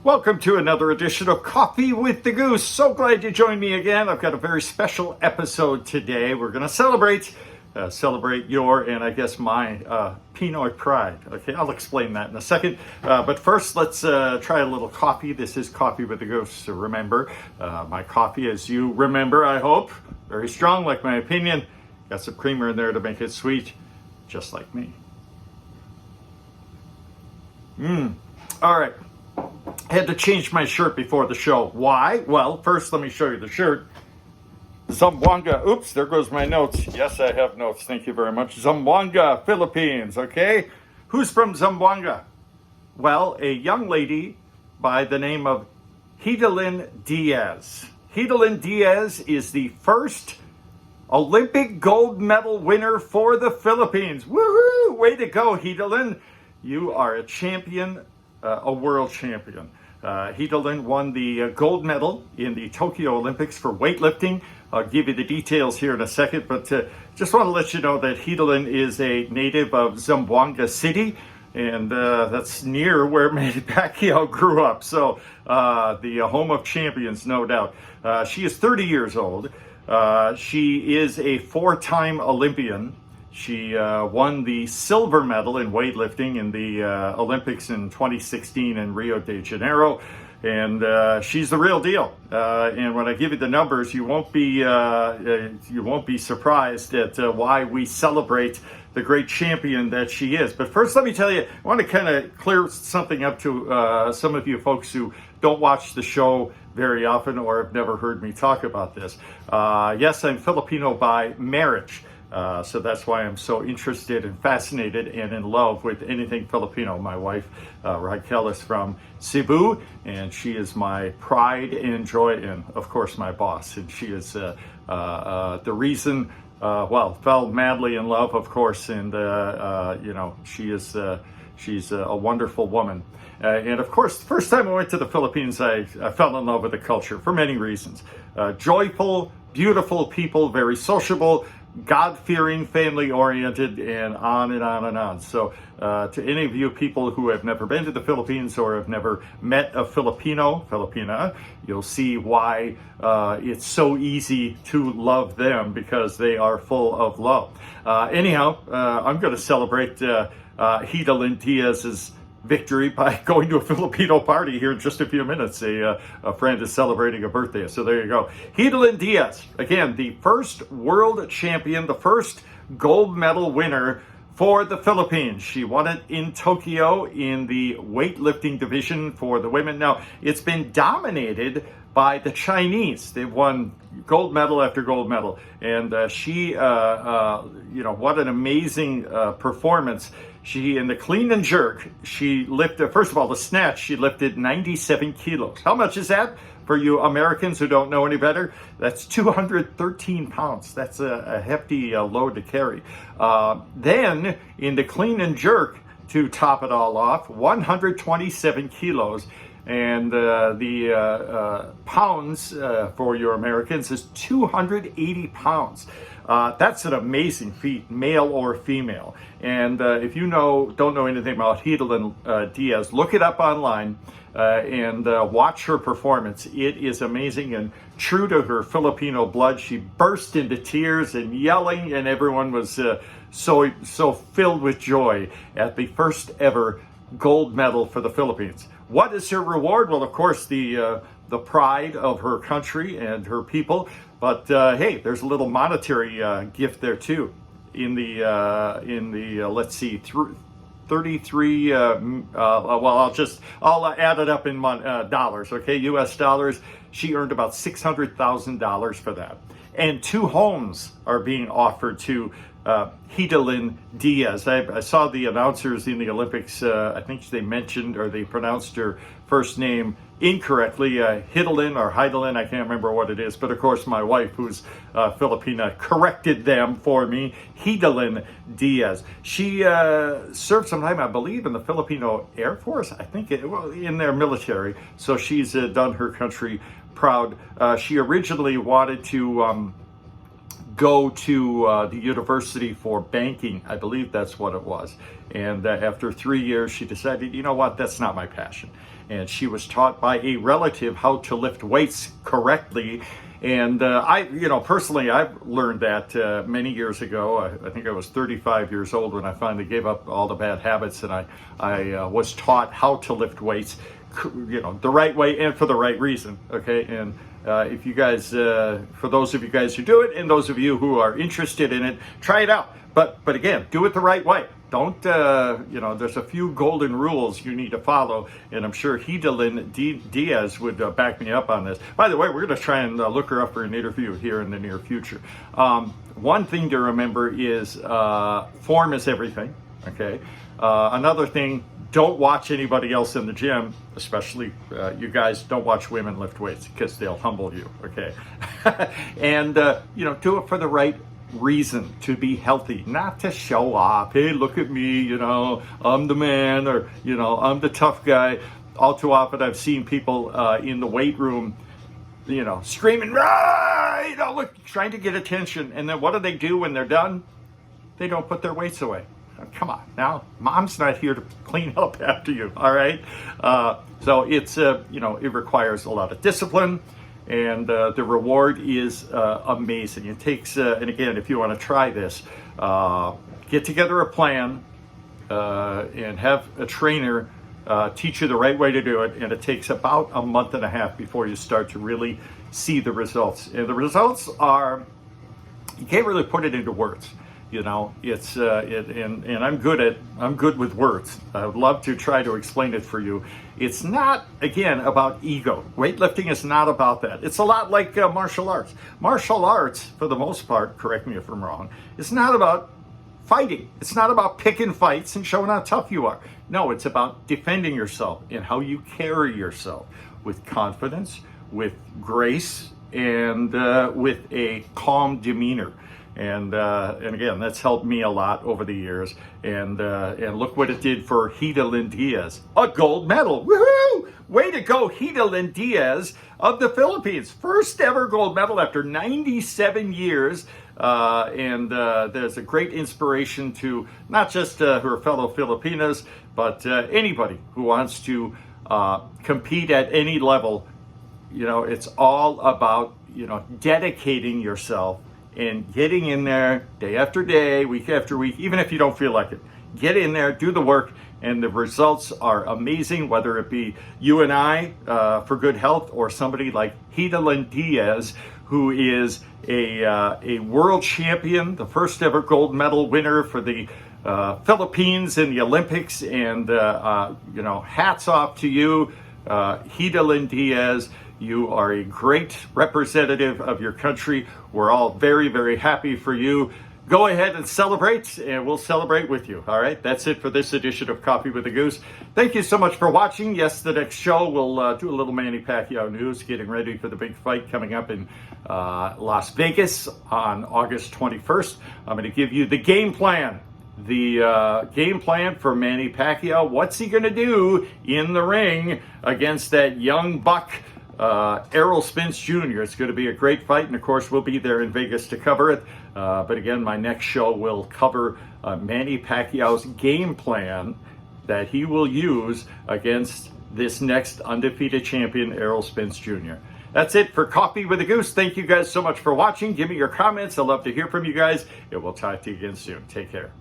Welcome to another edition of Coffee with the Goose. So glad you joined me again. I've got a very special episode today. We're going to celebrate your and I guess my Pinoy Pride. Okay, I'll explain that in a second. But first, let's try a little coffee. This is Coffee with the Goose. So remember, my coffee, as you remember, I hope, very strong, like my opinion. Got some creamer in there to make it sweet, just like me. All right. Had to change my shirt before the show. Why? Well, first let me show you the shirt. Zamboanga. Oops, there goes my notes. Yes, I have notes. Thank you very much. Zamboanga, Philippines. Okay. Who's from Zamboanga? Well, a young lady by the name of Hidilyn Diaz. Hidilyn Diaz is the first Olympic gold medal winner for the Philippines. Woohoo! Way to go, Hidilyn. You are a champion. A world champion. Hidilyn won the gold medal in the Tokyo Olympics for weightlifting. I'll give you the details here in a second, but just want to let you know that Hidilyn is a native of Zamboanga City, and that's near where Manny Pacquiao grew up. So the home of champions, no doubt. She is 30 years old. She is a four-time Olympian. She won the silver medal in weightlifting in the Olympics in 2016 in Rio de Janeiro, and she's the real deal. And when I give you the numbers, you won't be surprised at why we celebrate the great champion that she is. But first, let me tell you, I want to kind of clear something up to some of you folks who don't watch the show very often or have never heard me talk about this. Yes, I'm Filipino by marriage. So that's why I'm so interested and fascinated and in love with anything Filipino. My wife, Raquel, is from Cebu, and she is my pride and joy, and of course my boss. And she is the reason, fell madly in love, of course, and she's a wonderful woman. And of course, the first time I went to the Philippines, I fell in love with the culture for many reasons. Joyful, beautiful people, very sociable, God-fearing, family-oriented, and on and on and on. So to any of you people who have never been to the Philippines or have never met a Filipina, you'll see why it's so easy to love them, because they are full of love. Anyhow, I'm going to celebrate Hidilyn Diaz's victory by going to a Filipino party here in just a few minutes. A friend is celebrating a birthday, so there you go. Hidilyn Diaz, again, the first world champion, the first gold medal winner for the Philippines. She won it in Tokyo in the weightlifting division for the women. Now, it's been dominated by the Chinese. They've won gold medal after gold medal, and she, what an amazing performance. She, in the clean and jerk, she lifted, first of all, the snatch, she lifted 97 kilos. How much is that? For you Americans who don't know any better, that's 213 pounds. That's a hefty load to carry. Then, in the clean and jerk, to top it all off, 127 kilos. And the pounds for your Americans is 280 pounds. That's an amazing feat, male or female. And if you don't know anything about Hidilyn Diaz, look it up online and watch her performance. It is amazing, and true to her Filipino blood, she burst into tears and yelling, and everyone was so filled with joy at the first ever gold medal for the Philippines. What is her reward? Well, of course, the pride of her country and her people. But hey, there's a little monetary gift there too. In the let's see, 33. I'll add it up in dollars. Okay, U.S. dollars. She earned about $600,000 for that, and 2 homes are being offered to Hidilyn Diaz. I saw the announcers in the Olympics, I think they mentioned or they pronounced her first name incorrectly, Hidilyn or Hidilyn, I can't remember what it is, but of course my wife, who's Filipina, corrected them for me. Hidilyn Diaz. She served some time, I believe, in the Filipino Air Force, I think, in their military, so she's done her country proud. She originally wanted to go to the university for banking. I believe that's what it was. And after 3 years, she decided, you know what, that's not my passion. And she was taught by a relative how to lift weights correctly. And personally, I've learned that many years ago. I think I was 35 years old when I finally gave up all the bad habits, and I was taught how to lift weights, the right way and for the right reason. Okay, and if you guys, for those of you guys who do it, and those of you who are interested in it, try it out. But again, do it the right way. Don't, there's a few golden rules you need to follow, and I'm sure Hidilyn Diaz would back me up on this. By the way, we're going to try and look her up for an interview here in the near future. One thing to remember is form is everything, okay? Another thing, don't watch anybody else in the gym, especially you guys, don't watch women lift weights because they'll humble you, okay? And, do it for the right reason, to be healthy, not to show off. Hey, look at me, I'm the man, or, I'm the tough guy. All too often I've seen people in the weight room, screaming, look, trying to get attention. And then what do when they're done? They don't put their weights away. Come on, now, mom's not here to clean up after you, all right? So it's, it requires a lot of discipline. And the reward is amazing. It takes, and again, if you want to try this, get together a plan and have a trainer teach you the right way to do it. And it takes about a month and a half before you start to really see the results. And the results are, you can't really put it into words. It's and I'm good with words. I would love to try to explain it for you. It's not, again, about ego. Weightlifting is not about that. It's a lot like martial arts. Martial arts, for the most part, correct me if I'm wrong, it's not about fighting. It's not about picking fights and showing how tough you are. No, it's about defending yourself and how you carry yourself with confidence, with grace, and with a calm demeanor. And again, that's helped me a lot over the years. And look what it did for Hidilyn Diaz, a gold medal. Woohoo! Way to go, Hidilyn Diaz of the Philippines. First ever gold medal after 97 years. There's a great inspiration to not just her fellow Filipinas, but anybody who wants to compete at any level. It's all about, dedicating yourself and getting in there day after day, week after week, even if you don't feel like it. Get in there, do the work, and the results are amazing, whether it be you and I for good health, or somebody like Hidilyn Diaz, who is a world champion, the first ever gold medal winner for the Philippines in the Olympics. And, hats off to you, Hidilyn Diaz. You are a great representative of your country. We're all very, very happy for you. Go ahead and celebrate, and we'll celebrate with you. All right, that's it for this edition of Coffee with the Goose. Thank you so much for watching. Yes, the next show, we'll do a little Manny Pacquiao news, getting ready for the big fight coming up in Las Vegas on August 21st. I'm going to give you the game plan. The game plan for Manny Pacquiao. What's he going to do in the ring against that young buck, Errol Spence Jr. It's going to be a great fight, and of course we'll be there in Vegas to cover it. But again, my next show will cover Manny Pacquiao's game plan that he will use against this next undefeated champion, Errol Spence Jr. That's it for Coffee with the Goose. Thank you guys so much for watching. Give me your comments. I'd love to hear from you guys, and we'll talk to you again soon. Take care.